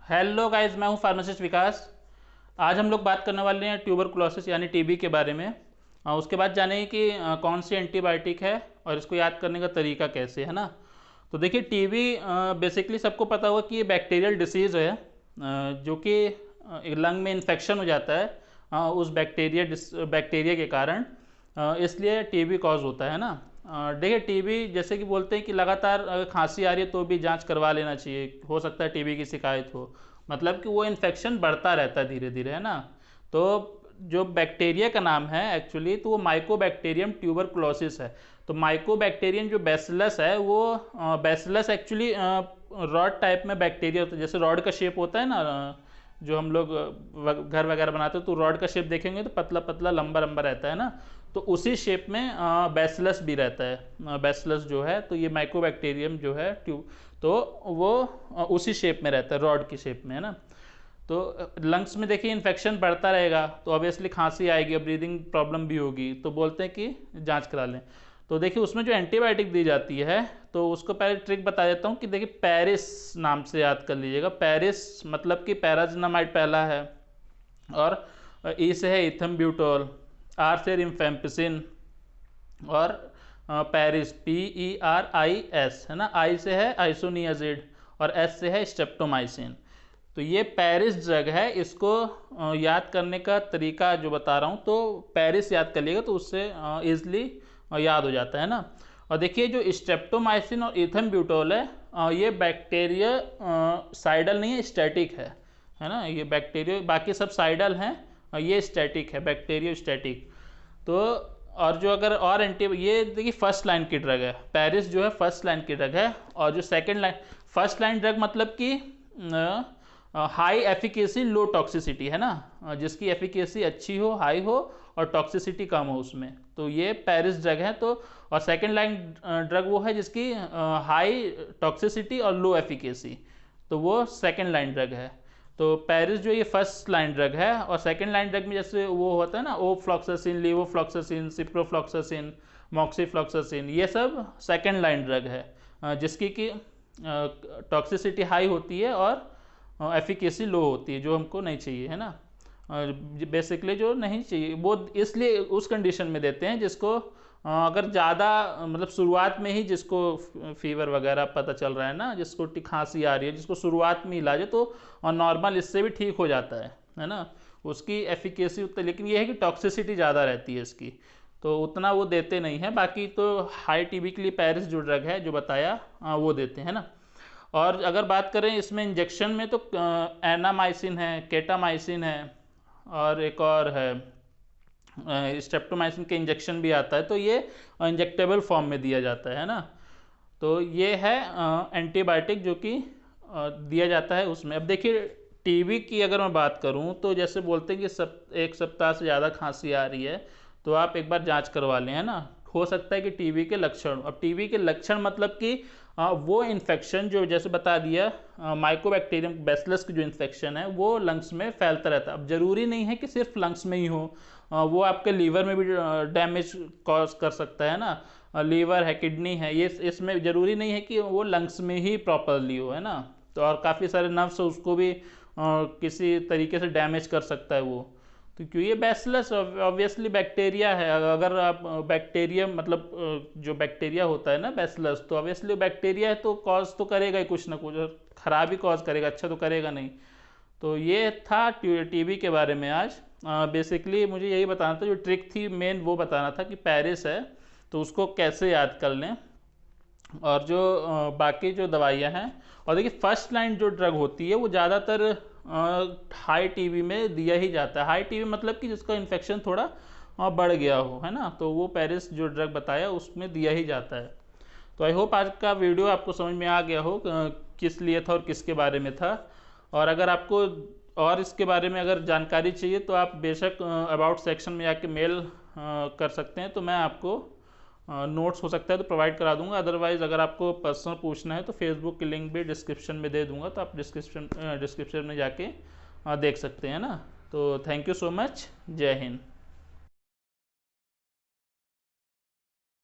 Hello guys, मैं हूं pharmacist विकास। आज हम लोग बात करने वाले हैं ट्यूबरकुलोसिस यानी टीबी के बारे में। उसके बाद जानेंगे कि कौन सी एंटीबायोटिक है और इसको याद करने का तरीका कैसे है ना। तो देखिए, टीबी बेसिकली सबको पता होगा कि ये बैक्टीरियल डिसीज़ है, जो कि लंग में इन्फेक्शन हो जाता है उस बैक्टीरिया के कारण। इसलिए टीबी कॉज होता है ना। देखिए, टीबी जैसे कि बोलते हैं कि लगातार अगर खांसी आ रही है तो भी जांच करवा लेना चाहिए, हो सकता है टीबी की शिकायत हो। मतलब कि वो इन्फेक्शन बढ़ता रहता है धीरे धीरे, है ना। तो जो बैक्टीरिया का नाम है एक्चुअली, तो वो माइकोबैक्टीरियम ट्यूबरकुलोसिस है। तो माइकोबैक्टीरियम जो बैसिलस है वो बैसिलस एक्चुअली रॉड टाइप में बैक्टीरिया होता है। जैसे रॉड का शेप होता है ना, जो हम लोग घर वगैरह बनाते हैं तो रॉड का शेप देखेंगे तो पतला पतला लंबा लंबा रहता है ना। तो उसी शेप में बैसिलस भी रहता है। बैसिलस जो है, तो ये माइकोबैक्टीरियम जो है ट्यूब, तो वो उसी शेप में रहता है, रॉड की शेप में, है ना। तो लंग्स में देखिए इन्फेक्शन बढ़ता रहेगा तो ऑब्वियसली खांसी आएगी और ब्रीदिंग प्रॉब्लम भी होगी, तो बोलते हैं कि जांच करा लें। तो देखिए, उसमें जो एंटीबायोटिक दी जाती है तो उसको पहले ट्रिक बता देता हूँ कि देखिए, पेरिस नाम से याद कर लीजिएगा। पेरिस मतलब कि पैराजिनामाइड पहला है, और ई से है इथम्ब्यूटोल, आर से रिम्फेम्पिसिन, और पेरिस PERIS है ना। आई से है आइसोनियाजिड, और एस से है स्ट्रेप्टोमाइसिन। तो ये पेरिस ड्रग है। इसको याद करने का तरीका जो बता रहा हूँ, तो पेरिस याद कर लिएगा तो उससे ईजिली याद हो जाता है ना। और देखिए, जो स्ट्रेप्टोमाइसिन और इथम्ब्यूटोल है, ये बैक्टीरिया साइडल नहीं है, स्टैटिक है ना। ये बैक्टीरिया, बाकी सब साइडल हैं, ये स्टैटिक है, बैक्टीरिया स्टैटिक। तो और जो अगर और ये देखिए फर्स्ट लाइन की ड्रग है। पेरिस जो है फर्स्ट लाइन की ड्रग है। और जो second line, first line drug मतलब कि हाई एफिकेसी लो टॉक्सिसिटी, है ना। जिसकी एफिकेसी अच्छी हो, हाई हो, और टॉक्सिसिटी कम हो उसमें, तो ये पेरिस ड्रग है। तो और सेकंड लाइन ड्रग वो है जिसकी हाई टॉक्सिसिटी और लो एफिकेसी, तो वो सेकंड लाइन ड्रग है। तो पेरिस जो ये फर्स्ट लाइन ड्रग है। और सेकंड लाइन ड्रग में जैसे वो होता है ना, ओफ्लॉक्सासिन, लीवोफ्लॉक्सासिन, सिप्रोफ्लॉक्सासिन, मॉक्सीफ्लॉक्सासिन, ये सब सेकंड लाइन ड्रग है, जिसकी कि टॉक्सिसिटी हाई होती है और एफिकेसी लो होती है, जो हमको नहीं चाहिए, है ना। बेसिकली जो नहीं चाहिए वो इसलिए उस कंडीशन में देते हैं जिसको अगर ज़्यादा मतलब शुरुआत में ही जिसको फीवर वगैरह पता चल रहा है ना, जिसको खांसी आ रही है, जिसको शुरुआत में इलाज है, तो नॉर्मल इससे भी ठीक हो जाता है ना। उसकी एफिकेसी उतनी, लेकिन ये है कि टॉक्सिसिटी ज़्यादा रहती है इसकी, तो उतना वो देते नहीं है। बाकी तो हाई टीबी के लिए पेरिस जो ड्रग है जो बताया, वो देते हैं ना। और अगर बात करें इसमें इंजेक्शन में, तो एनामाइसिन है, केटामाइसिन है, और एक और है स्ट्रेप्टोमाइसिन के इंजेक्शन भी आता है। तो ये इंजेक्टेबल फॉर्म में दिया जाता है ना। तो ये है एंटीबायोटिक जो कि दिया जाता है उसमें। अब देखिए, टीबी की अगर मैं बात करूं तो जैसे बोलते हैं कि एक सप्ताह से ज़्यादा खांसी आ रही है तो आप एक बार जांच करवा लें, है ना। हो सकता है कि टीबी के लक्षण, अब टीबी के लक्षण मतलब कि वो इन्फेक्शन जो जैसे बता दिया, माइकोबैक्टीरियम बैसिलस की जो इन्फेक्शन है वो लंग्स में फैलता रहता है। अब जरूरी नहीं है कि सिर्फ लंग्स में ही हो, वो आपके लीवर में भी डैमेज कॉज कर सकता है ना। लीवर है, किडनी है, ये इसमें ज़रूरी नहीं है कि वो लंग्स में ही प्रॉपरली हो, है ना। तो और काफ़ी सारे नर्व्स उसको भी किसी तरीके से डैमेज कर सकता है वो। तो क्यों, ये बैसिलस ऑब्वियसली बैक्टीरिया है। अगर आप बैक्टीरिया मतलब जो बैक्टीरिया होता है ना बैसिलस, तो ऑब्वियसली बैक्टीरिया है तो कॉज तो करेगा ही कुछ ना कुछ, खराब ही कॉज करेगा, अच्छा तो करेगा नहीं। तो ये था टीबी के बारे में आज। बेसिकली मुझे यही बताना था, जो ट्रिक थी मेन वो बताना था कि पेरिस है तो उसको कैसे याद कर लें, और जो बाकी जो दवाइयाँ हैं। और देखिए, फर्स्ट लाइन जो ड्रग होती है वो ज़्यादातर हाई टीबी में दिया ही जाता है। हाई टीबी मतलब कि जिसका इन्फेक्शन थोड़ा बढ़ गया हो, है ना, तो वो पेरिस जो ड्रग बताया उसमें दिया ही जाता है। तो आई होप आज का वीडियो आपको समझ में आ गया हो किस लिए था और किसके बारे में था। और अगर आपको और इसके बारे में अगर जानकारी चाहिए तो आप बेशक अबाउट सेक्शन में जाके मेल कर सकते हैं, तो मैं आपको नोट्स हो सकता है तो प्रोवाइड करा दूंगा। अदरवाइज़ अगर आपको पर्सनल पूछना है तो फेसबुक की लिंक भी डिस्क्रिप्शन में दे दूंगा, तो आप डिस्क्रिप्शन में जाके देख सकते हैं ना। तो थैंक यू सो मच, जय हिंद।